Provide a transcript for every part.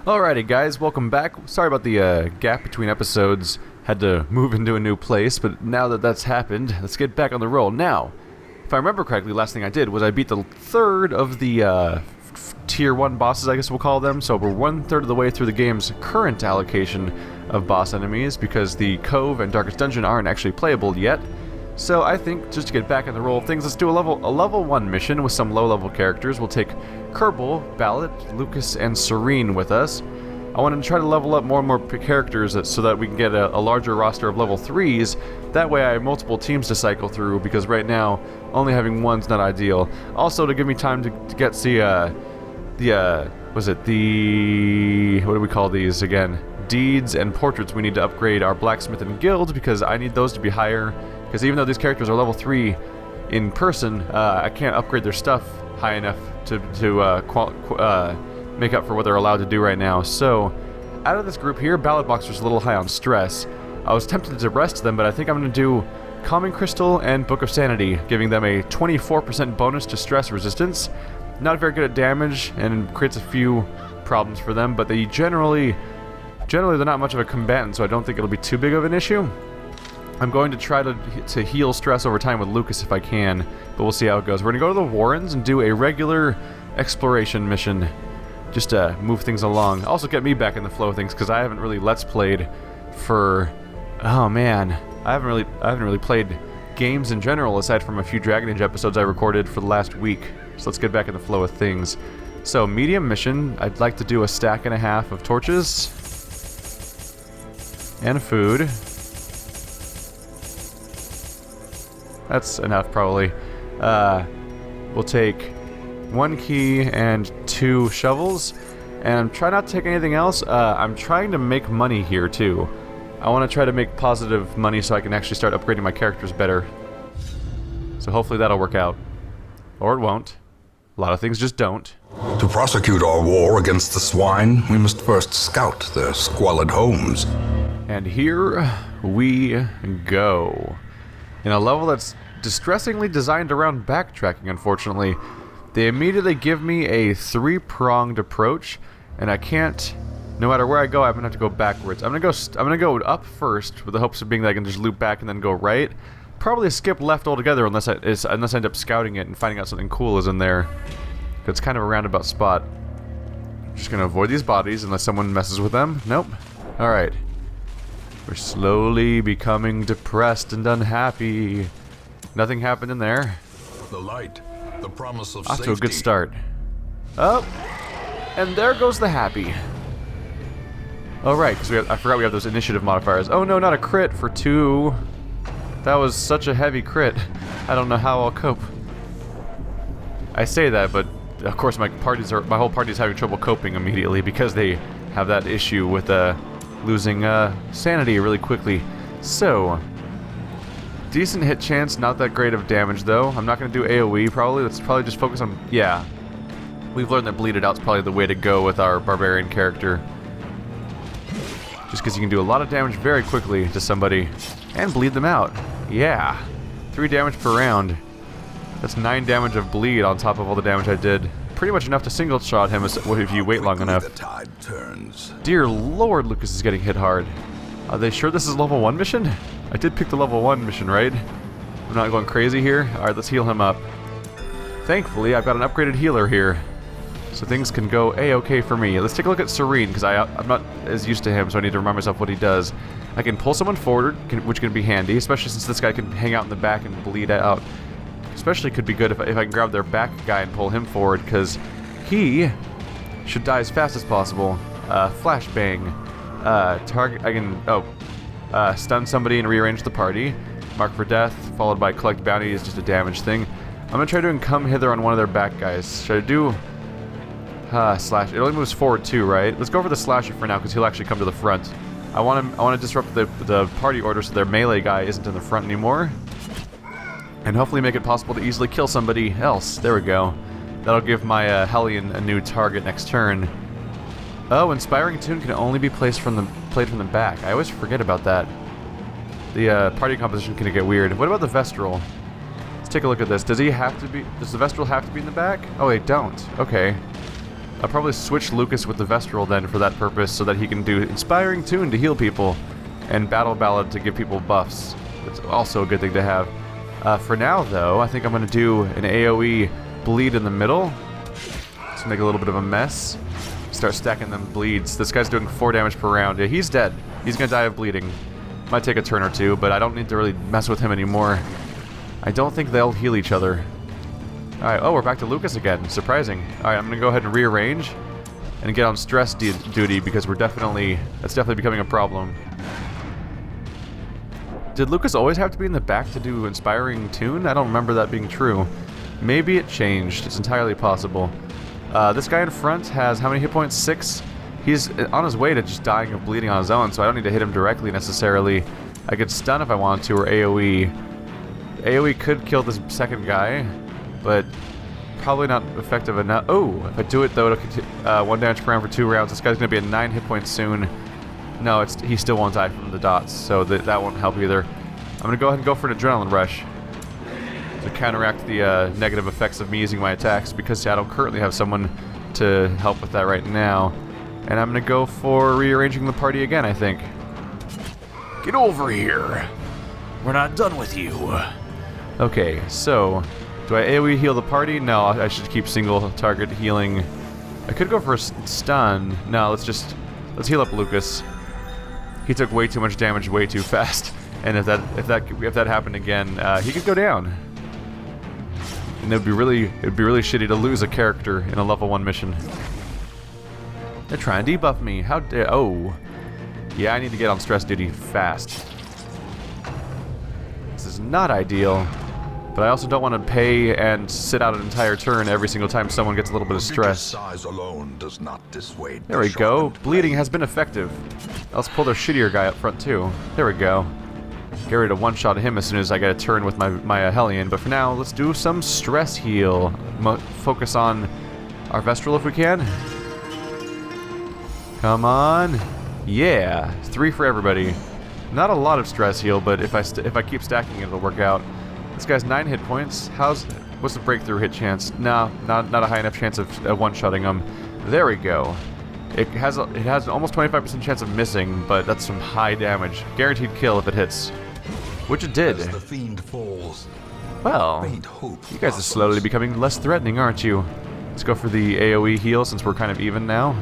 Alrighty guys, welcome back. Sorry about the gap between episodes. Had to move into a new place, but now that that's happened, let's get back on the roll. Now, if I remember correctly, last thing I did was I beat the third of the tier 1 bosses, I guess we'll call them. So we're 1/3 of the way through the game's current allocation of boss enemies, because the Cove and Darkest Dungeon aren't actually playable yet. So I think, just to get back in the roll of things, let's do a level 1 mission with some low-level characters. We'll take Kerbal, Ballot, Lucas, and Serene with us. I want to try to level up more and more characters so that we can get a larger roster of level 3s. That way I have multiple teams to cycle through, because right now, only having one's not ideal. Also, to give me time to get what do we call these again? Deeds and portraits. We need to upgrade our blacksmith and guild, because I need those to be higher. Because even though these characters are level 3 in person, I can't upgrade their stuff high enough to make up for what they're allowed to do right now. So, out of this group here, Ballad Boxer's a little high on stress. I was tempted to rest them, but I think I'm going to do Calming Crystal and Book of Sanity, giving them a 24% bonus to stress resistance. Not very good at damage, and creates a few problems for them, but they generally they're not much of a combatant, so I don't think it'll be too big of an issue. I'm going to try to heal stress over time with Lucas if I can, but we'll see how it goes. We're going to go to the Warrens and do a regular exploration mission, just to move things along. Also get me back in the flow of things, because I haven't really Let's Played for... Oh man, I haven't really played games in general, aside from a few Dragon Age episodes I recorded for the last week. So let's get back in the flow of things. So, medium mission, I'd like to do a stack and a half of torches and food. That's enough, probably. We'll take 1 key and 2 shovels, and try not to take anything else. I'm trying to make money here, too. I want to try to make positive money so I can actually start upgrading my characters better. So hopefully that'll work out. Or it won't. A lot of things just don't. To prosecute our war against the swine, we must first scout their squalid homes. And here we go. In a level that's distressingly designed around backtracking, unfortunately. They immediately give me a 3-pronged approach, and I can't... No matter where I go, I'm gonna have to go backwards. I'm gonna go up first, with the hopes of being that I can just loop back and then go right. Probably skip left altogether unless I end up scouting it and finding out something cool is in there. It's kind of a roundabout spot. I'm just gonna avoid these bodies unless someone messes with them. Nope. Alright. We're slowly becoming depressed and unhappy. Nothing happened in there. The light, the promise of Off safety. to a good start. Oh! And there goes the happy. Oh right, because I forgot we have those initiative modifiers. Oh no, not a crit for 2. That was such a heavy crit. I don't know how I'll cope. I say that, but of course my whole party is having trouble coping immediately, because they have that issue with losing sanity really quickly. So, decent hit chance, not that great of damage though. I'm not going to do AoE probably. Let's probably just focus on... Yeah. We've learned that bleed it out's probably the way to go with our barbarian character. Just because you can do a lot of damage very quickly to somebody and bleed them out. Yeah. 3 damage per round. That's 9 damage of bleed on top of all the damage I did. Pretty much enough to single shot him if you wait long enough. The tide turns. Dear Lord, Lucas is getting hit hard. Are they sure this is level 1 mission? I did pick the level 1 mission, right? I'm not going crazy here? Alright, let's heal him up. Thankfully, I've got an upgraded healer here, so things can go A-okay for me. Let's take a look at Serene, because I'm not as used to him, so I need to remind myself what he does. I can pull someone forward, which can be handy, especially since this guy can hang out in the back and bleed out. Especially could be good if I can grab their back guy and pull him forward, because he should die as fast as possible. Flashbang. Target. I can stun somebody and rearrange the party. Mark for death, followed by collect bounty is just a damage thing. I'm gonna try doing come hither on one of their back guys. Should I do slash? It only moves forward too, right? Let's go for the slasher for now, because he'll actually come to the front. I want to disrupt the party order so their melee guy isn't in the front anymore, and hopefully make it possible to easily kill somebody else. There we go. That'll give my Hellion a new target next turn. Oh, Inspiring Tune can only be played from the back. I always forget about that. The party composition can get weird. What about the Vestral? Let's take a look at this. Does the Vestral have to be in the back? Oh, they don't. Okay. I'll probably switch Lucas with the Vestral then for that purpose, so that he can do Inspiring Tune to heal people, and Battle Ballad to give people buffs. It's also a good thing to have. For now, though, I think I'm going to do an AoE bleed in the middle, to make a little bit of a mess. Start stacking them bleeds. This guy's doing 4 damage per round. Yeah, he's dead. He's going to die of bleeding. Might take a turn or two, but I don't need to really mess with him anymore. I don't think they'll heal each other. Alright, oh, we're back to Lucas again. Surprising. Alright, I'm going to go ahead and rearrange and get on stress duty, because that's definitely becoming a problem. Did Lucas always have to be in the back to do Inspiring Tune? I don't remember that being true. Maybe it changed. It's entirely possible. This guy in front has how many hit points? 6? He's on his way to just dying of bleeding on his own, so I don't need to hit him directly necessarily. I could stun if I wanted to, or AoE. AoE could kill this second guy, but probably not effective enough. Oh, if I do it though, it'll 1 damage per round for 2 rounds. This guy's going to be at 9 hit points soon. No, he still won't die from the dots, so that won't help either. I'm going to go ahead and go for an adrenaline rush to counteract the negative effects of me using my attacks, because I don't currently have someone to help with that right now. And I'm going to go for rearranging the party again, I think. Get over here! We're not done with you! Okay, so, do I AoE heal the party? No, I should keep single target healing. I could go for a stun. No, let's heal up Lucas. He took way too much damage way too fast. And if that happened again, he could go down. And it'd be really shitty to lose a character in a level 1 mission. They're trying to debuff me. How dare... Oh. Yeah, I need to get on stress duty fast. This is not ideal. But I also don't want to pay and sit out an entire turn every single time someone gets a little bit of stress. Size alone does not dissuade. There we go. Bleeding has been effective. Let's pull their shittier guy up front too. There we go. Get ready to one-shot him as soon as I get a turn with my Hellion. But for now, let's do some stress heal. Focus on our Vestral if we can. Come on. Yeah. 3 for everybody. Not a lot of stress heal, but if I keep stacking it, it'll work out. This guy's 9 hit points. What's the breakthrough hit chance? No, not a high enough chance of one-shotting him. There we go. It has almost 25% chance of missing, but that's some high damage. Guaranteed kill if it hits. Which it did. As the fiend falls, well, you guys are slowly becoming less threatening, aren't you? Let's go for the AoE heal since we're kind of even now.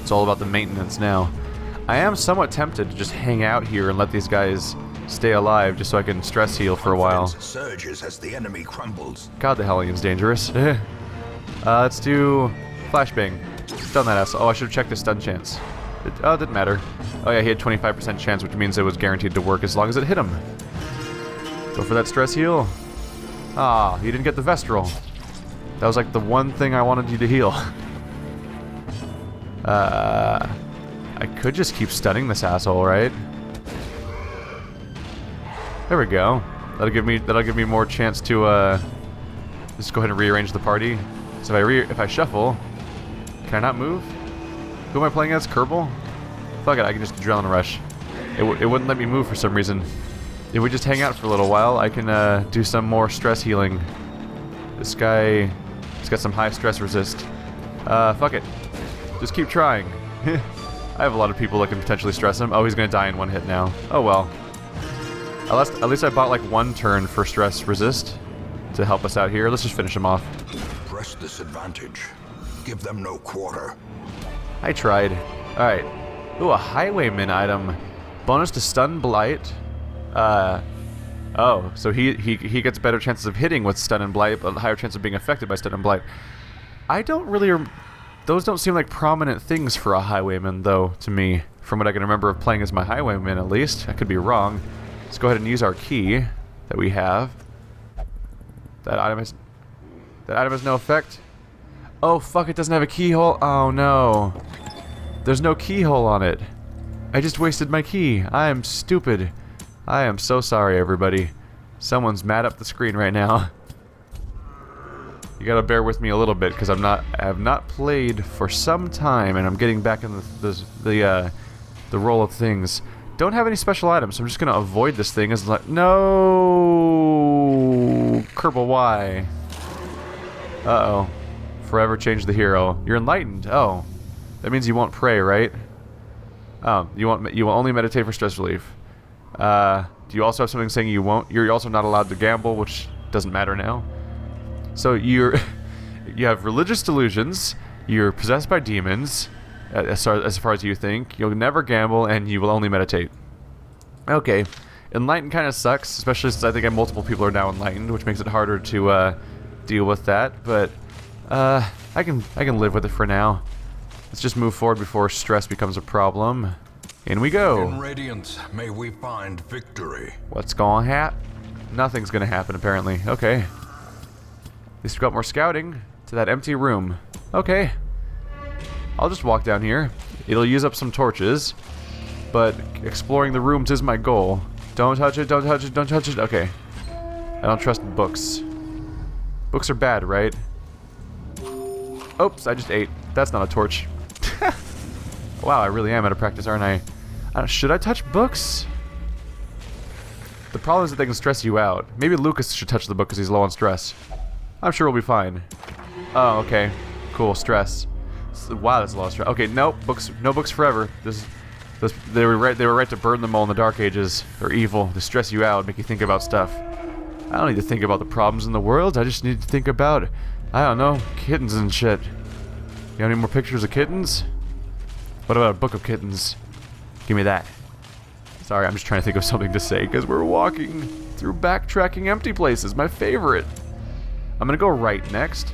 It's all about the maintenance now. I am somewhat tempted to just hang out here and let these guys stay alive just so I can stress heal for a while. Surges as the enemy crumbles. God, the Hellion's dangerous. Let's do flashbang. Stun that ass. Oh, I should have checked the stun chance. It didn't matter. Oh yeah, he had 25% chance, which means it was guaranteed to work as long as it hit him. Go for that stress heal. Ah, you didn't get the Vestral. That was like the one thing I wanted you to heal. I could just keep stunning this asshole, right? There we go. That'll give me more chance to just go ahead and rearrange the party. So if I shuffle, can I not move? Who am I playing as? Kerbal? Fuck it, I can just adrenaline rush. It wouldn't let me move for some reason. If we just hang out for a little while, I can do some more stress healing. This guy, he's got some high stress resist. Fuck it. Just keep trying. I have a lot of people that can potentially stress him. Oh, he's gonna die in 1 hit now. Oh well. At least I bought like 1 turn for stress resist to help us out here. Let's just finish him off. Press this advantage. Give them no quarter. I tried. Alright. Ooh, a highwayman item. Bonus to stun blight. Oh, so he gets better chances of hitting with stun and blight, but a higher chance of being affected by stun and blight. I don't really... Those don't seem like prominent things for a highwayman, though, to me. From what I can remember of playing as my highwayman, at least. I could be wrong. Let's go ahead and use our key that we have. That item has no effect. Oh, fuck, it doesn't have a keyhole. Oh, no. There's no keyhole on it. I just wasted my key. I am stupid. I am so sorry, everybody. Someone's mad up the screen right now. You gotta bear with me a little bit, because I have not played for some time, and I'm getting back in the roll of things. Don't have any special items, so I'm just gonna avoid this thing. As like, no, Kerbal, why? Uh-oh. Forever change the hero. You're enlightened. Oh. That means you won't pray, right? Oh, you will only meditate for stress relief. Do you also have something saying you won't? You're also not allowed to gamble, which doesn't matter now. So you have religious delusions, you're possessed by demons, as far as you think, you'll never gamble, and you will only meditate. Okay. Enlightened kind of sucks, especially since I think multiple people are now enlightened, which makes it harder to deal with that, but I can live with it for now. Let's just move forward before stress becomes a problem. In we go. In Radiance, may we find victory. What's gonna happen? Nothing's gonna happen, apparently. Okay. At least we got more scouting to that empty room. Okay. I'll just walk down here. It'll use up some torches, but exploring the rooms is my goal. Don't touch it, don't touch it, don't touch it. Okay. I don't trust books. Books are bad, right? Oops, I just ate. That's not a torch. Wow, I really am out of practice, aren't I? Should I touch books? The problem is that they can stress you out. Maybe Lucas should touch the book because he's low on stress. I'm sure we'll be fine. Oh, okay. Cool, stress. Wow, that's a lot of stress. Okay, nope, books, no books forever. They were right to burn them all in the Dark Ages. They're evil. They stress you out, make you think about stuff. I don't need to think about the problems in the world. I just need to think about, I don't know, kittens and shit. You have any more pictures of kittens? What about a book of kittens? Give me that. Sorry, I'm just trying to think of something to say because we're walking through backtracking empty places. My favorite. I'm gonna go right next.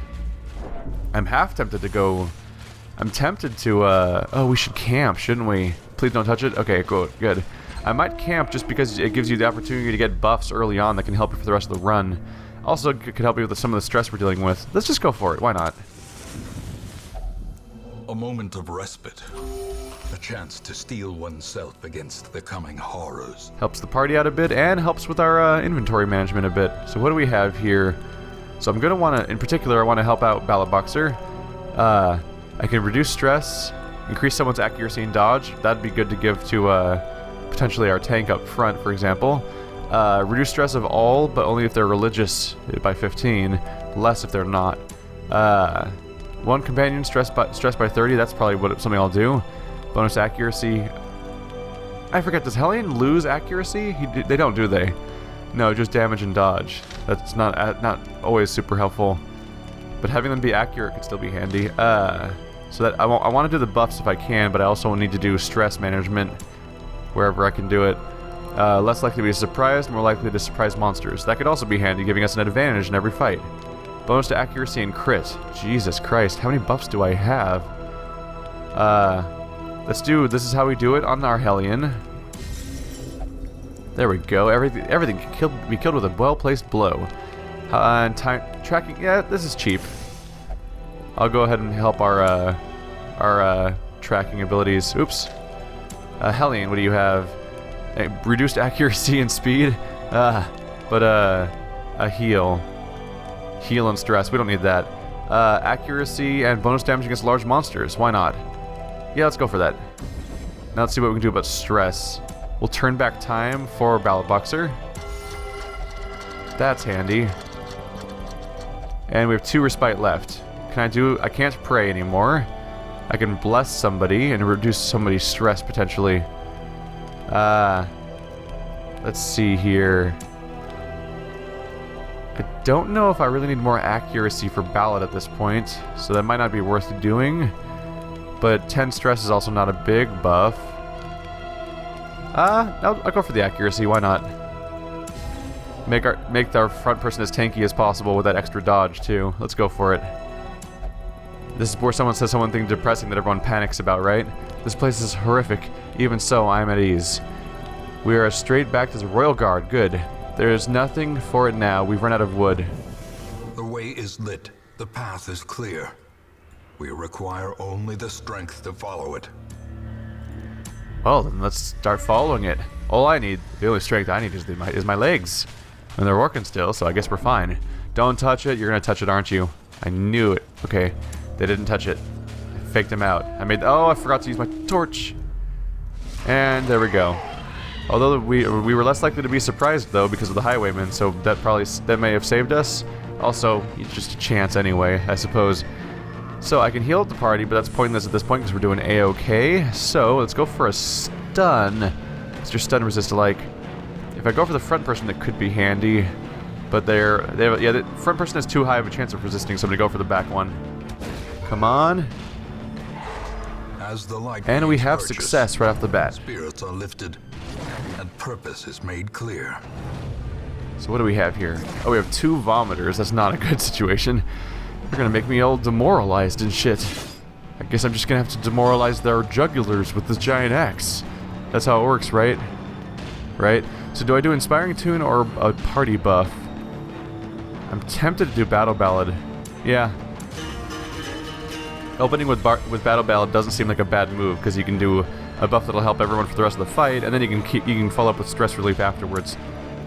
I'm half tempted to go. I'm tempted to. Oh, we should camp, shouldn't we? Please don't touch it. Okay, good. I might camp just because it gives you the opportunity to get buffs early on that can help you for the rest of the run. Also, it could help you with some of the stress we're dealing with. Let's just go for it. Why not? A moment of respite. A chance to steel oneself against the coming horrors. Helps the party out a bit and helps with our inventory management a bit. So what do we have here? So I'm going to want to, in particular, I want to help out Ballot Boxer. I can reduce stress, increase someone's accuracy and dodge. That'd be good to give to potentially our tank up front, for example. Reduce stress of all, but only if they're religious by 15. Less if they're not. One companion stressed by 30. That's probably something I'll do. Bonus accuracy. I forget, does Hellion lose accuracy? They don't, do they? No, just damage and dodge. That's not always super helpful. But having them be accurate could still be handy. So that I want to do the buffs if I can, but I also need to do stress management wherever I can do it. Less likely to be surprised, more likely to surprise monsters. That could also be handy, giving us an advantage in every fight. Bonus to accuracy and crit. Jesus Christ, how many buffs do I have? This is how we do it on our Hellion. There we go. Everything can be killed with a well-placed blow. And time tracking. Yeah, this is cheap. I'll go ahead and help our tracking abilities. Oops. Hellion, what do you have? Reduced accuracy and speed. But a heal. Heal and stress. We don't need that. Accuracy and bonus damage against large monsters. Why not? Yeah, let's go for that. Now let's see what we can do about stress. We'll turn back time for Ballot Boxer. That's handy. And we have 2 respite left. I can't pray anymore. I can bless somebody and reduce somebody's stress potentially. Let's see here. I don't know if I really need more accuracy for Ballot at this point, so that might not be worth doing. But 10 stress is also not a big buff. I'll go for the accuracy, why not? Make our front person as tanky as possible with that extra dodge too. Let's go for it. This is where someone says something depressing that everyone panics about, right? This place is horrific. Even so, I am at ease. We are straight back to the Royal Guard. Good. There is nothing for it now. We've run out of wood. The way is lit. The path is clear. We require only the strength to follow it. Well, then let's start following it. The only strength I need is my legs. And they're working still, so I guess we're fine. Don't touch it. You're gonna touch it, aren't you? I knew it. Okay. They didn't touch it. I faked them out. I forgot to use my torch. And there we go. Although we were less likely to be surprised though because of the highwaymen, so that may have saved us. Also, it's just a chance anyway, I suppose. So I can heal up the party, but that's pointless at this point because we're doing A-OK. So let's go for a stun. What's your stun resist like? If I go for the front person, that could be handy. But the front person has too high of a chance of resisting, so I'm going to go for the back one. Come on. As the light And we have purchase, success right off the bat. spirits are lifted, and purpose is made clear. So what do we have here? Oh, we have 2 vomiters. That's not a good situation. They're gonna make me all demoralized and shit. I guess I'm just gonna have to demoralize their jugulars with this giant axe. That's how it works, right? Right? So do I do Inspiring Tune or a party buff? I'm tempted to do Battle Ballad. Yeah. Opening with Battle Ballad doesn't seem like a bad move, because you can do a buff that'll help everyone for the rest of the fight, and then you can follow up with Stress Relief afterwards.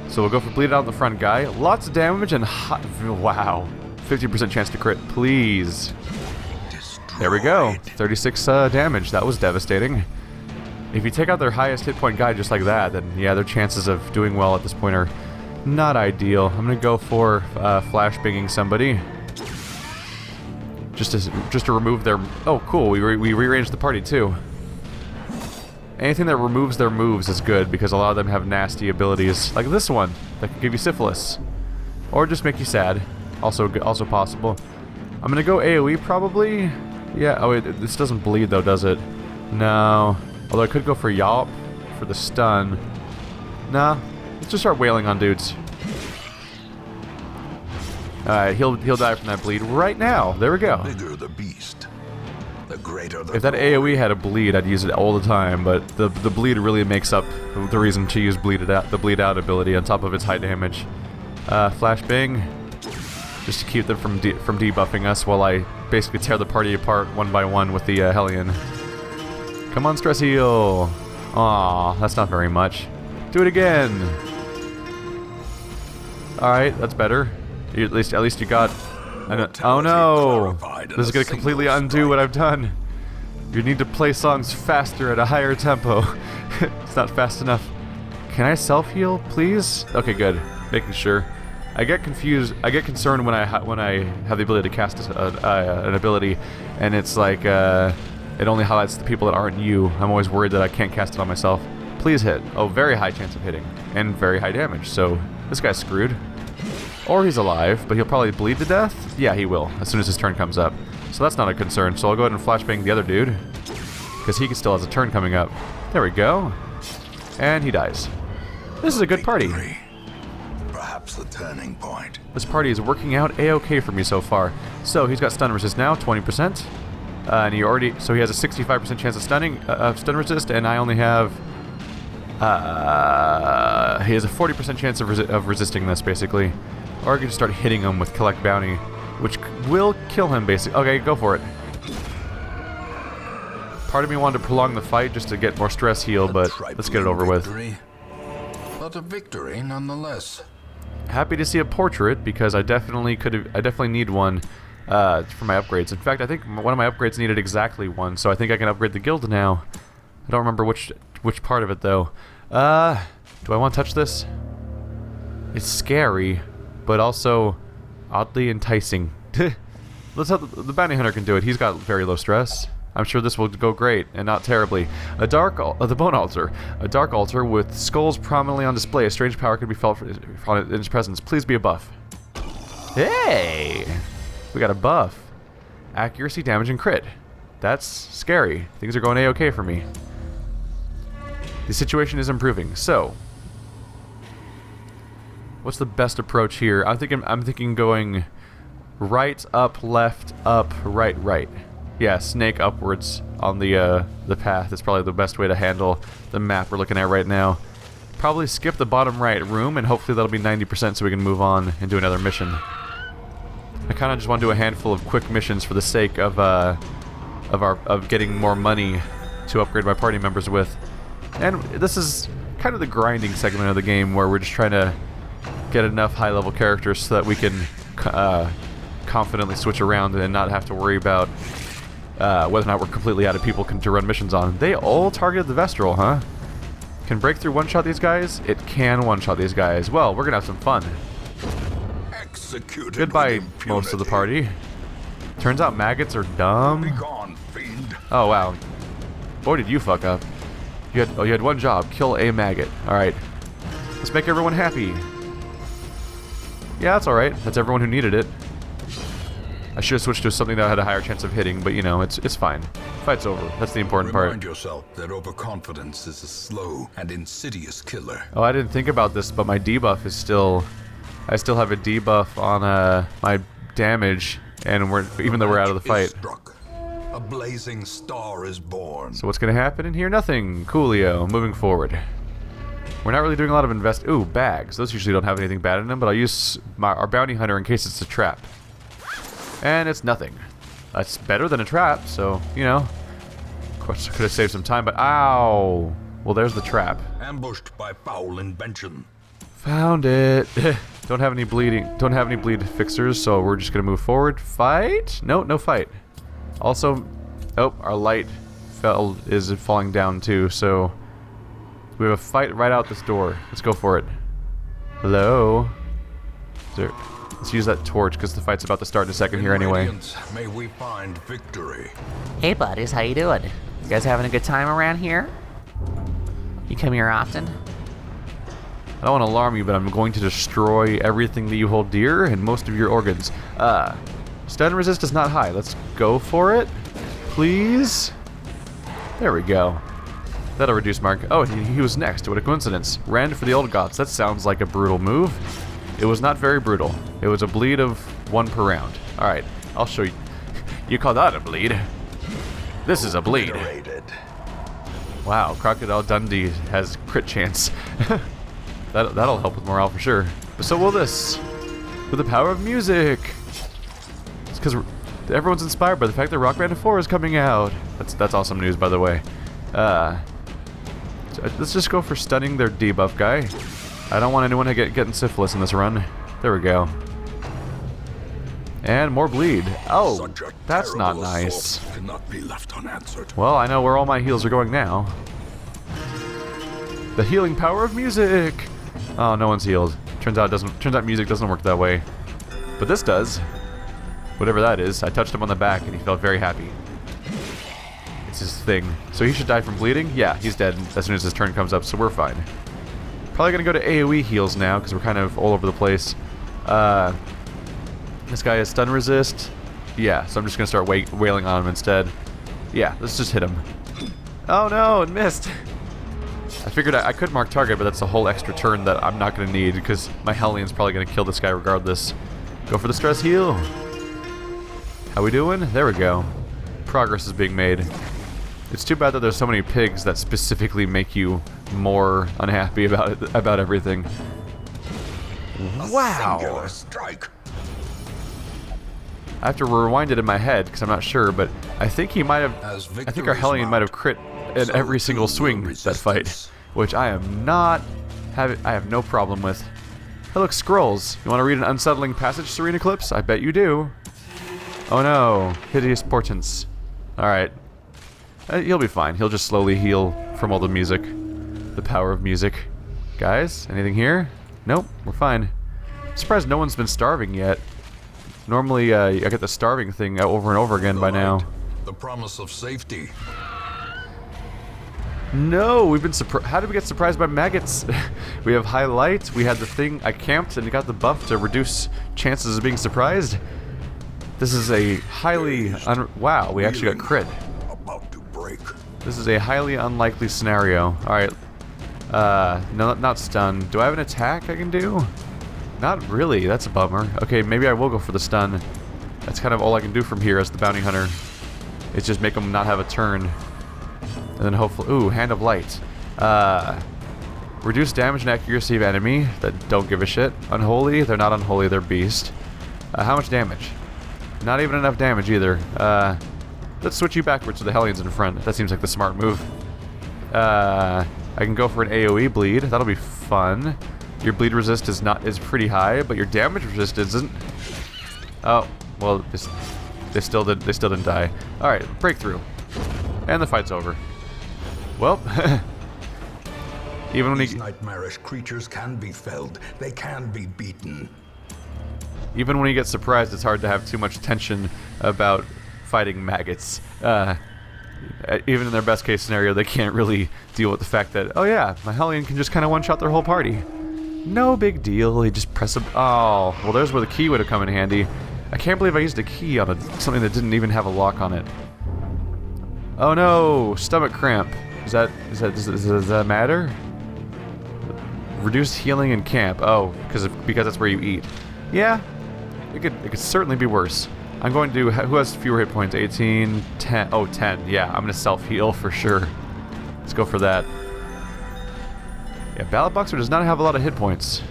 So we'll go for Bleed Out on the front guy. Lots of damage and hot... Wow. 50% chance to crit, please. There we go. 36 damage. That was devastating. If you take out their highest hit point guy just like that, then yeah, their chances of doing well at this point are not ideal. I'm gonna go for flash binging somebody. Just to remove their... Oh, cool. We rearranged the party too. Anything that removes their moves is good, because a lot of them have nasty abilities, like this one that can give you syphilis, or just make you sad. Also possible. I'm gonna go AOE probably. Yeah. Oh, this doesn't bleed though, does it? No. Although I could go for Yawp for the stun. Nah. Let's just start wailing on dudes. Alright, he'll die from that bleed right now. There we go. The bigger the beast, the greater the If that AoE had a bleed, I'd use it all the time, but the bleed really makes up the reason to use the bleed out ability on top of its high damage. Flash bing, just to keep them from debuffing us while I basically tear the party apart one by one with the Hellion. Come on, stress heal. Aw, that's not very much. Do it again. All right, that's better. At least you got. Oh no! This is gonna completely undo what I've done. You need to play songs faster at a higher tempo. It's not fast enough. Can I self-heal, please? Okay, good. Making sure. I get confused. I get concerned when I have the ability to cast an ability, and it's like it only highlights the people that aren't you. I'm always worried that I can't cast it on myself. Please hit. Oh, very high chance of hitting, and very high damage. So this guy's screwed. Or he's alive, but he'll probably bleed to death? Yeah, he will, as soon as his turn comes up. So that's not a concern, so I'll go ahead and flashbang the other dude, because he still has a turn coming up. There we go. And he dies. This is a good party. Perhaps the turning point. This party is working out A-OK for me so far. So he's got stun resist now, 20%. And he has a 65% chance of stun resist, and I only have... he has a 40% chance of resisting this, basically. Or I can just start hitting him with Collect Bounty, which will kill him, basically. Okay, go for it. Part of me wanted to prolong the fight just to get more stress heal, but let's get it over with. But a victory nonetheless. Happy to see a portrait, because I definitely need one for my upgrades. In fact, I think one of my upgrades needed exactly one, so I think I can upgrade the guild now. I don't remember which part of it though. Do I want to touch this? It's scary, but also oddly enticing. Let's have the bounty hunter can do it. He's got very low stress. I'm sure this will go great, and not terribly. The bone altar. A dark altar with skulls prominently on display. A strange power could be felt in its presence. Please be a buff. Hey! We got a buff. Accuracy, damage, and crit. That's scary. Things are going A-OK for me. The situation is improving. So, what's the best approach here? I'm thinking going right, up, left, up, right, right. Yeah, snake upwards on the path is probably the best way to handle the map we're looking at right now. Probably skip the bottom right room, and hopefully that'll be 90% so we can move on and do another mission. I kind of just want to do a handful of quick missions for the sake of getting more money to upgrade my party members with. And this is kind of the grinding segment of the game, where we're just trying to get enough high-level characters so that we can confidently switch around and not have to worry about whether or not we're completely out of people to run missions on. They all targeted the Vestral, huh? Can Breakthrough one-shot these guys? It can one-shot these guys. Well, we're gonna have some fun. Executed. Goodbye, most of the party. Turns out maggots are dumb. Be gone, fiend. Oh wow. Boy, did you fuck up. You had one job. Kill a maggot. Alright. Let's make everyone happy. Yeah, that's alright. That's everyone who needed it. I should have switched to something that had a higher chance of hitting, but you know, it's fine. Fight's over. That's the important part. Remind yourself that overconfidence is a slow and insidious killer. Oh, I didn't think about this, but my debuff is still... I still have a debuff on my damage, and even though we're out of the fight. Struck. A blazing star is born. So what's gonna happen in here? Nothing. Coolio. Moving forward. We're not really doing a lot of Ooh, bags. Those usually don't have anything bad in them, but I'll use our bounty hunter in case it's a trap. And it's nothing. That's better than a trap, so, you know. Of course, I could have saved some time, but ow! Well, there's the trap. Ambushed by foul invention. Found it. Don't have any bleed fixers, so we're just gonna move forward. Fight? No, no fight. Also, oh, our light is falling down too, so we have a fight right out this door. Let's go for it. Hello? Let's use that torch because the fight's about to start in a second here anyway. Radiance, may we find victory. Hey buddies, how you doing? You guys having a good time around here? You come here often? I don't want to alarm you, but I'm going to destroy everything that you hold dear and most of your organs. Stun resist is not high. Let's go for it. Please? There we go. That'll reduce Mark. Oh, he was next. What a coincidence. Rend for the old gods. That sounds like a brutal move. It was not very brutal. It was a bleed of 1 per round. Alright, I'll show you. You call that a bleed? This is a bleed. Wow, Crocodile Dundee has crit chance. That'll help with morale for sure. But so will this. With the power of music. It's because everyone's inspired by the fact that Rock Band 4 is coming out. That's awesome news, by the way. Let's just go for stunning their debuff guy. I don't want anyone to getting syphilis in this run. There we go. And more bleed. Oh, that's not nice. Cannot be left unanswered. Well, I know where all my heals are going now. The healing power of music. Oh, no one's healed. Turns out music doesn't work that way. But this does. Whatever that is. I touched him on the back and he felt very happy. It's his thing. So he should die from bleeding? Yeah, he's dead as soon as his turn comes up, so we're fine. Probably gonna go to AoE heals now because we're kind of all over the place. This guy has stun resist. Yeah, so I'm just gonna start wailing on him instead. Yeah, let's just hit him. Oh no, it missed. I figured I could mark target, but that's a whole extra turn that I'm not gonna need because my Hellion's probably gonna kill this guy regardless. Go for the stress heal. How we doing? There we go. Progress is being made. It's too bad that there's so many pigs that specifically make you more unhappy about everything. Wow! Strike. I have to rewind it in my head because I'm not sure, but I think he might have. I think our Hellion might have crit in every single swing that fight, which I am not. I have no problem with. Hey, look, scrolls. You want to read an unsettling passage, Serene Eclipse? I bet you do. Oh no, hideous portents. All right. He'll be fine. He'll just slowly heal from all the music. The power of music. Guys, anything here? Nope, we're fine. I'm surprised no one's been starving yet. Normally, I get the starving thing over and over again by now. The promise of safety. No, we've been surprised. How did we get surprised by maggots? We have high light. We had the thing. I camped and got the buff to reduce chances of being surprised. This is a highly... wow, we actually got crit. About to break. This is a highly unlikely scenario. Alright. No, not stun. Do I have an attack I can do? Not really. That's a bummer. Okay, maybe I will go for the stun. That's kind of all I can do from here as the bounty hunter. It's just make him not have a turn. And then hopefully... Ooh, Hand of Light. Reduce damage and accuracy of enemy that don't give a shit. Unholy. They're not unholy. They're beast. How much damage? Not even enough damage either. Let's switch you backwards so the Hellion's in front. That seems like the smart move. I can go for an AoE bleed. That'll be fun. Your bleed resist is pretty high, but your damage resist isn't. Oh, well, they still didn't die. All right, breakthrough, and the fight's over. Well, even when These nightmarish creatures can be felled. They can be beaten. Even when you get surprised, it's hard to have too much tension about fighting maggots. Even in their best case scenario, they can't really deal with the fact that, oh yeah, my Hellion can just kind of one-shot their whole party. No big deal, you just press a... Oh, well there's where the key would have come in handy. I can't believe I used a key on something that didn't even have a lock on it. Oh no, stomach cramp. Does that matter? Reduced healing in camp. Oh, because that's where you eat. Yeah, it could certainly be worse. I'm going to... Who has fewer hit points? 18, 10... Oh, 10. Yeah, I'm going to self-heal for sure. Let's go for that. Yeah, Ballot Boxer does not have a lot of hit points.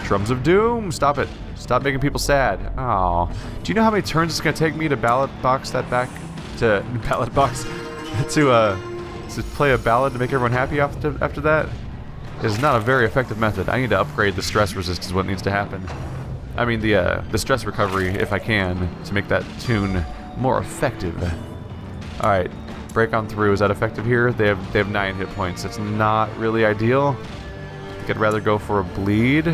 Drums of Doom! Stop it. Stop making people sad. Oh. Do you know how many turns it's going to take me to ballot box that back? To... Ballot box? to play a ballad to make everyone happy after that? It is not a very effective method. I need to upgrade the stress resist is what needs to happen. I mean the stress recovery, if I can, to make that tune more effective. Alright. Break on through. Is that effective here? They have 9 hit points. It's not really ideal. I think I'd rather go for a bleed.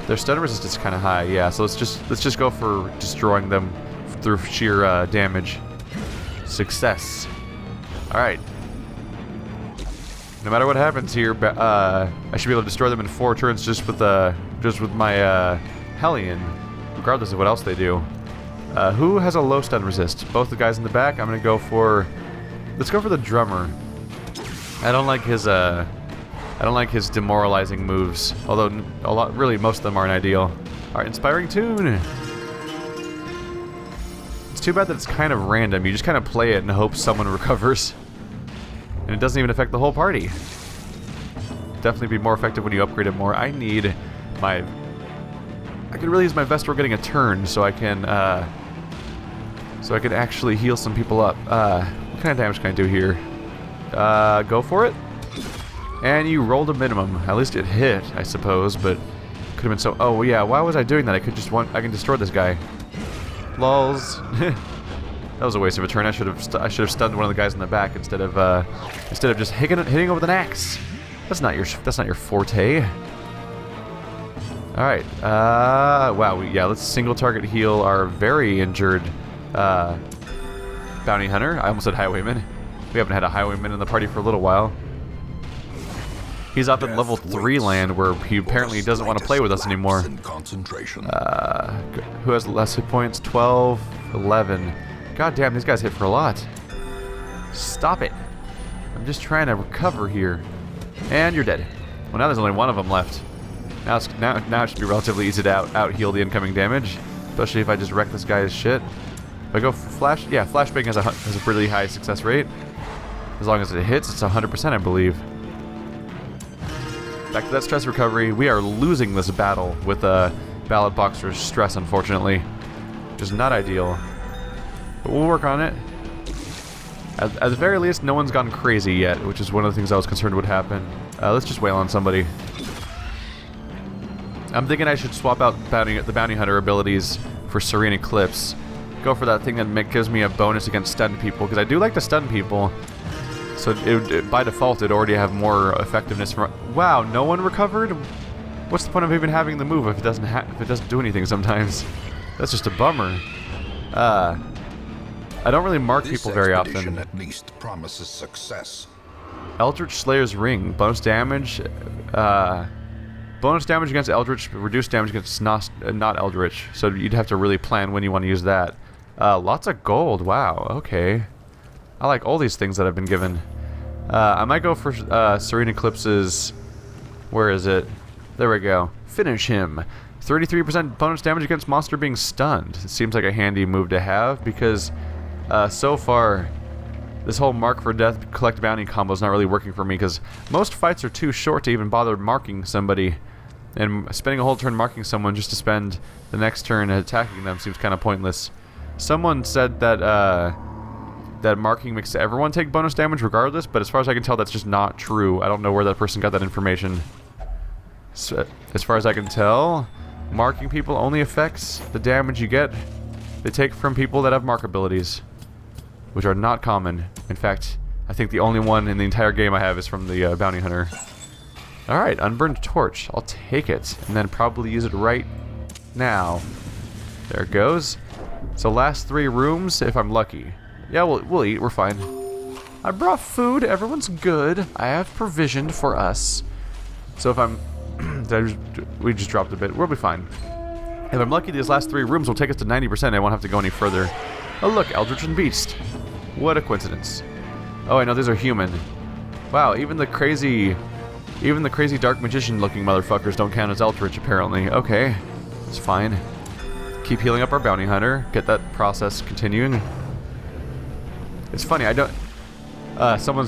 Their stun resistance is kind of high, yeah. So let's just go for destroying them through sheer damage. Success. All right. No matter what happens here, I should be able to destroy them in 4 turns just with my Hellion, regardless of what else they do. Who has a low stun resist? Both the guys in the back. I'm gonna go for. Let's go for the drummer. I don't like his demoralizing moves. Although really most of them aren't ideal. All right, inspiring tune. It's too bad that it's kind of random. You just kind of play it and hope someone recovers, and it doesn't even affect the whole party. Definitely be more effective when you upgrade it more. I need my. I could really use my Vestal getting a turn so I can actually heal some people up. What kind of damage can I do here? Go for it. And you rolled a minimum. At least it hit, I suppose, but could have been so. Oh yeah, why was I doing that? I can destroy this guy. Lols. That was a waste of a turn. I should have stunned one of the guys in the back instead of just hitting it with an axe. That's not your forte. All right. Wow. Let's single target heal our very injured bounty hunter. I almost said highwayman. We haven't had a highwayman in the party for a little while. He's up in level 3 land where he apparently doesn't want to play with us anymore. Who has less hit points? 12, 11. God damn, these guys hit for a lot. Stop it. I'm just trying to recover here. And you're dead. Well, now there's only one of them left. Now it should be relatively easy to out-heal the incoming damage. Especially if I just wreck this guy's shit. If I go for flash... Yeah, flashbang has a really high success rate. As long as it hits, it's 100%, I believe. Back to that stress recovery. We are losing this battle with Ballot Boxer's stress, unfortunately. Which is not ideal. But we'll work on it. At the very least, no one's gone crazy yet, which is one of the things I was concerned would happen. Let's just wail on somebody. I'm thinking I should swap out the bounty hunter abilities for Serene Eclipse. Go for that thing that gives me a bonus against stun people, because I do like to stun people. So by default, it'd already have more effectiveness. Wow, no one recovered? What's the point of even having the move if it doesn't do anything sometimes? That's just a bummer. I don't really mark people very often. At least promises success. Eldritch Slayer's Ring, bonus damage. Bonus damage against Eldritch, reduced damage against not Eldritch. So you'd have to really plan when you want to use that. Lots of gold. Wow. Okay. I like all these things that I've been given. I might go for Serene Eclipse's... Where is it? There we go. Finish him. 33% bonus damage against monster being stunned. It seems like a handy move to have because so far this whole mark for death collect bounty combo is not really working for me because most fights are too short to even bother marking somebody. And spending a whole turn marking someone just to spend the next turn attacking them seems kind of pointless. Someone said that that marking makes everyone take bonus damage regardless, but as far as I can tell, that's just not true. I don't know where that person got that information. So, as far as I can tell, marking people only affects the damage you get. They take from people that have mark abilities, which are not common. In fact, I think the only one in the entire game I have is from the bounty hunter. Alright, Unburned Torch. I'll take it, and then probably use it right now. There it goes. So last 3 rooms, if I'm lucky. Yeah, we'll eat. We're fine. I brought food. Everyone's good. I have provisioned for us. So if I'm... we just dropped a bit. We'll be fine. If I'm lucky, these last 3 rooms will take us to 90%. I won't have to go any further. Oh, look. Eldritch and Beast. What a coincidence. Oh, I know these are human. Wow, even the crazy dark magician-looking motherfuckers don't count as Eldritch, apparently. Okay. It's fine. Keep healing up our bounty hunter. Get that process continuing. It's funny, I don't... someone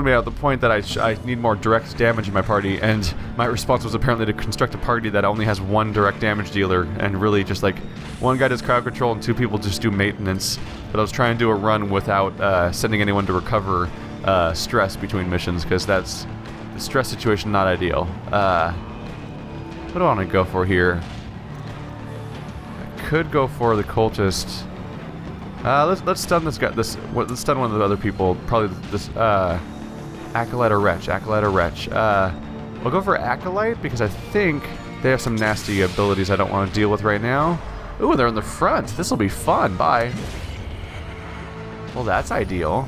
made out the point that I need more direct damage in my party, and my response was apparently to construct a party that only has 1 direct damage dealer, and really just like, 1 guy does crowd control and 2 people just do maintenance. But I was trying to do a run without sending anyone to recover stress between missions, because that's... the stress situation not ideal. What do I want to go for here? I could go for the cultist. Let's stun this guy. Let's stun one of the other people. Probably this acolyte or wretch. Acolyte or wretch. We'll go for acolyte because I think they have some nasty abilities I don't want to deal with right now. Ooh, they're in the front. This will be fun. Bye. Well, that's ideal.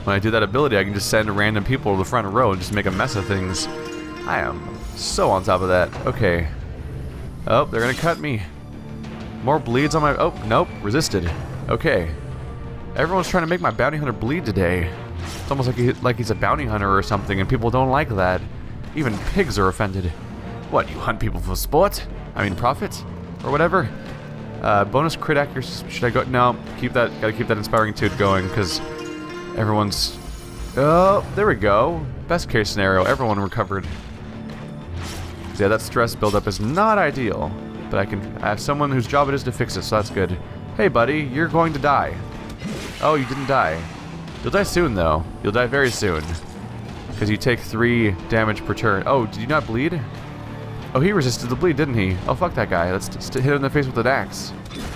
When I do that ability, I can just send random people to the front row and just make a mess of things. I am so on top of that. Okay. Oh, they're gonna cut me. More bleeds on my... oh, nope. Resisted. Okay. Everyone's trying to make my bounty hunter bleed today. It's almost like he's a bounty hunter or something, and people don't like that. Even pigs are offended. What, you hunt people for sport? I mean profit? Or whatever? Bonus crit accuracy... should I go... no, keep that... gotta keep that inspiring tooth going, because... everyone's... oh, there we go. Best case scenario, everyone recovered. So yeah, that stress buildup is not ideal. But I have someone whose job it is to fix it, so that's good. Hey buddy, you're going to die. Oh, you didn't die. You'll die soon though. You'll die very soon. Because you take 3 damage per turn. Oh, did you not bleed? Oh, he resisted the bleed, didn't he? Oh, fuck that guy. Let's hit him in the face with an axe.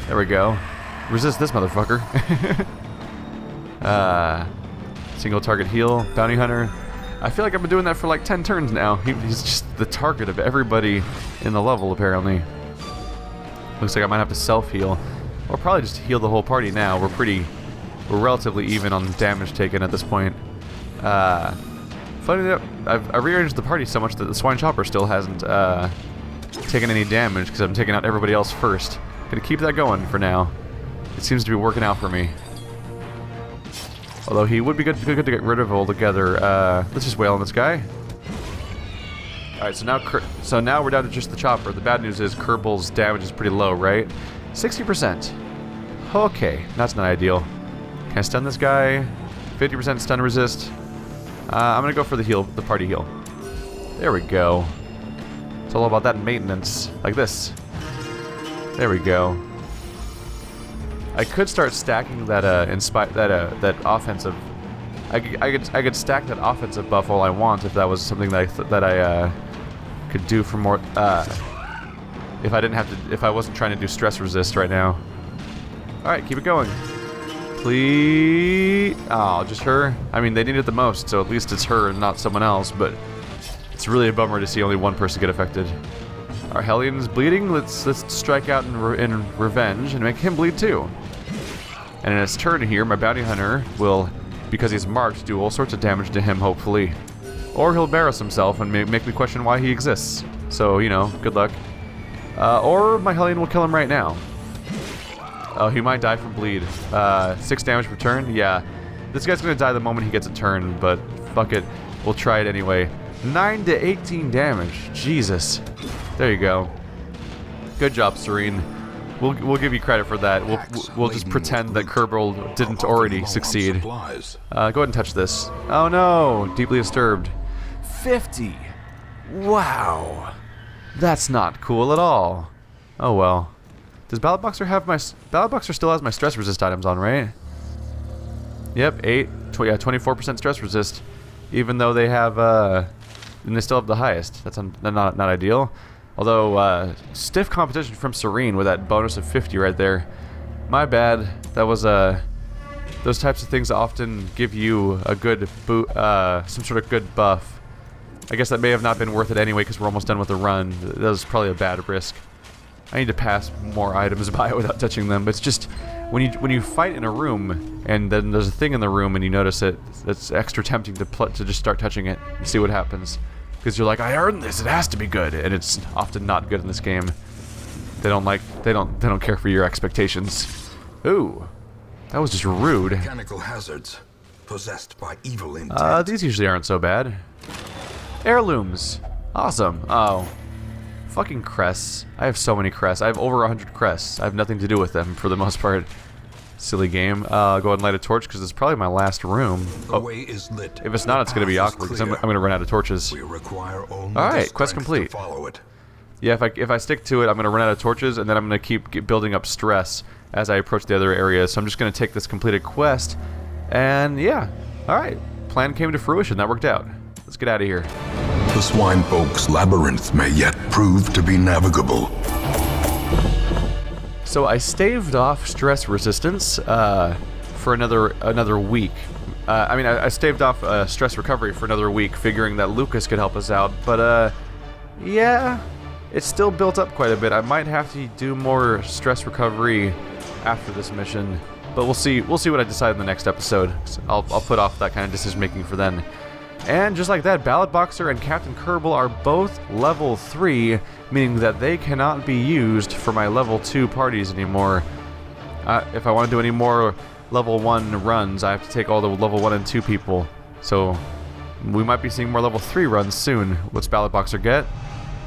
There we go. Resist this motherfucker. Single target heal, bounty hunter. I feel like I've been doing that for like 10 turns now. He's just the target of everybody in the level, apparently. Looks like I might have to self-heal. Or probably just heal the whole party now. We're relatively even on damage taken at this point. Funny that I've rearranged the party so much that the swine chopper still hasn't taken any damage because I'm taking out everybody else first. Gonna keep that going for now. It seems to be working out for me. Although he would be good to get rid of altogether. Let's just wail on this guy. Alright, so now we're down to just the chopper. The bad news is Kerbal's damage is pretty low, right? 60%. Okay, that's not ideal. Can I stun this guy? 50% stun resist. I'm gonna go for the heal, the party heal. There we go. It's all about that maintenance, like this. There we go. I could start stacking that that offensive. I could stack that offensive buff all I want if that was something that I could do for more. If I wasn't trying to do stress resist right now. All right, keep it going. Please. Oh, just her. I mean, they need it the most, so at least it's her and not someone else. But it's really a bummer to see only one person get affected. Our Hellion is bleeding. Let's strike out in revenge and make him bleed too. And in its turn here, my bounty hunter will, because he's marked, do all sorts of damage to him, hopefully. Or he'll embarrass himself and make me question why he exists. So, you know, good luck. Or my Hellion will kill him right now. Oh, he might die from bleed. 6 damage per turn? Yeah. This guy's gonna die the moment he gets a turn, but fuck it. We'll try it anyway. 9 to 18 damage. Jesus. There you go. Good job, Serene. We'll give you credit for that. We'll just pretend that Kerbal didn't already succeed. Go ahead and touch this. Oh no! Deeply disturbed. 50! Wow! That's not cool at all. Oh well. Does Ballot Boxer have my... Ballot Boxer still has my stress resist items on, right? Yep, 24% stress resist. Even though they have, and they still have the highest. That's not ideal. Although, stiff competition from Serene with that bonus of 50 right there. My bad. That was, those types of things often give you a good some sort of good buff. I guess that may have not been worth it anyway because we're almost done with the run. That was probably a bad risk. I need to pass more items by without touching them, but it's just when you fight in a room and then there's a thing in the room and you notice it, it's extra tempting to just start touching it and see what happens. Because you're like, I earned this, it has to be good, and it's often not good in this game. They don't care for your expectations. Ooh, that was just rude. Mechanical hazards possessed by evil intent. These usually aren't so bad. Heirlooms, awesome. Oh, fucking crests. I have so many crests. I have over 100 crests. I have nothing to do with them for the most part. Silly game. I'll go ahead and light a torch because it's probably my last room. The way is lit. If it's not, it's going to be awkward because I'm going to run out of torches. We require only Alright, quest complete. to follow it. Yeah, if I stick to it, I'm going to run out of torches, and then I'm going to keep building up stress as I approach the other areas. So I'm just going to take this completed quest, and yeah. Alright, plan came to fruition. That worked out. Let's get out of here. The swine folk's labyrinth may yet prove to be navigable. So I staved off stress resistance for another week. I staved off stress recovery for another week, figuring that Lucas could help us out. But yeah, it's still built up quite a bit. I might have to do more stress recovery after this mission, but we'll see. We'll see what I decide in the next episode. I'll put off that kind of decision making for then. And just like that, Ballad Boxer and Captain Kerbal are both level 3, meaning that they cannot be used for my level 2 parties anymore. If I want to do any more level 1 runs, I have to take all the level 1 and 2 people. So we might be seeing more level 3 runs soon. What's Ballad Boxer get?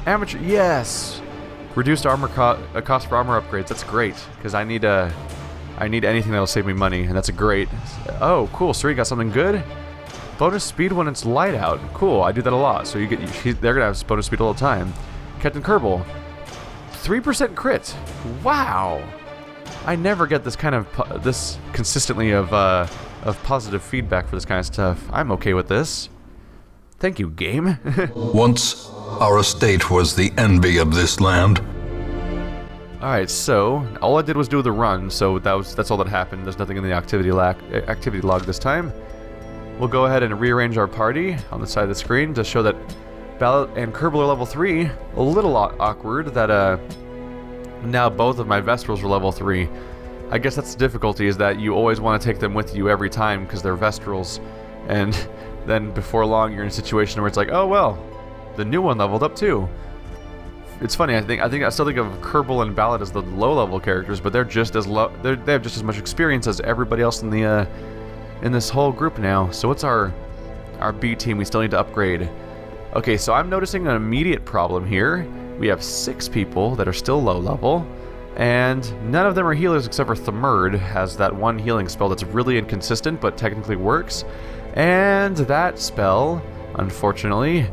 Amateur, yes! Reduced armor cost for armor upgrades, that's great, because I need anything that'll save me money, and that's a great... Oh, cool, so you got something good? Bonus speed when it's light out. Cool, I do that a lot. So they're gonna have bonus speed all the time. Captain Kerbal, 3% crit. Wow, I never get this kind of this consistently of positive feedback for this kind of stuff. I'm okay with this. Thank you, game. Once, our estate was the envy of this land. All right, so all I did was do the run. So that's all that happened. There's nothing in the activity log this time. We'll go ahead and rearrange our party on the side of the screen to show that Ballad and Kerbal are level 3. A little awkward that now both of my Vestrals are level 3. I guess that's the difficulty, is that you always want to take them with you every time because they're Vestrals. And then before long you're in a situation where it's like, oh well, the new one leveled up too. It's funny, I still think of Kerbal and Ballad as the low-level characters, but they're just as low. They have just as much experience as everybody else in the in this whole group now. So what's our B team? We still need to upgrade. Okay, so I'm noticing an immediate problem here. We have 6 people that are still low level, and none of them are healers except for Thamurd has that one healing spell that's really inconsistent but technically works. And that spell, unfortunately,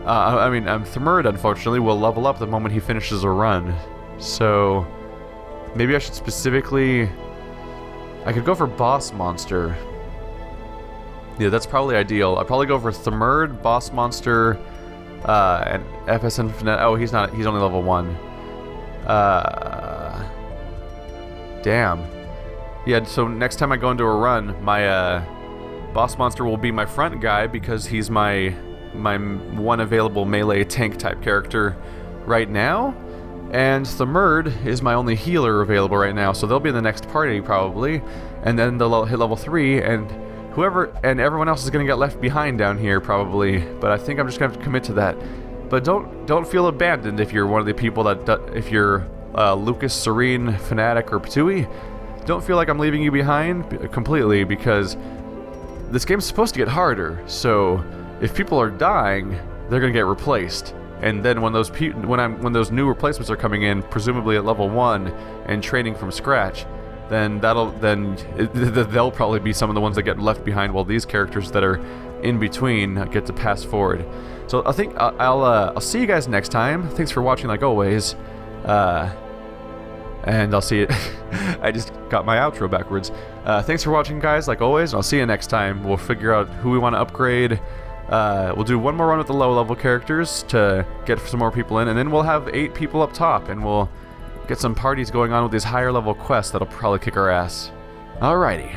Thamurd unfortunately will level up the moment he finishes a run. So maybe I should specifically... I could go for Boss Monster. Yeah, that's probably ideal. I'll probably go for Thamurd, Boss Monster, and FSN Fnatic. Oh, he's only level 1. Damn. Yeah, so next time I go into a run, my Boss Monster will be my front guy because he's my one available melee tank type character right now. And Thamurd is my only healer available right now, so they'll be in the next party probably, and then they'll hit level 3, and everyone else is gonna get left behind down here probably. But I think I'm just gonna have to commit to that. But don't feel abandoned if you're one of the people if you're Lucas, Serene, Fnatic, or Patui. Don't feel like I'm leaving you behind completely, because this game's supposed to get harder. So if people are dying, they're gonna get replaced. And then when those new replacements are coming in, presumably at level 1 and training from scratch, then they'll probably be some of the ones that get left behind, while these characters that are in between get to pass forward. So I think I'll see you guys next time. Thanks for watching, like always, and I'll see you. I just got my outro backwards. Thanks for watching, guys, like always. And I'll see you next time. We'll figure out who we want to upgrade. We'll do one more run with the low-level characters to get some more people in, and then we'll have 8 people up top, and we'll get some parties going on with these higher-level quests that'll probably kick our ass. Alrighty.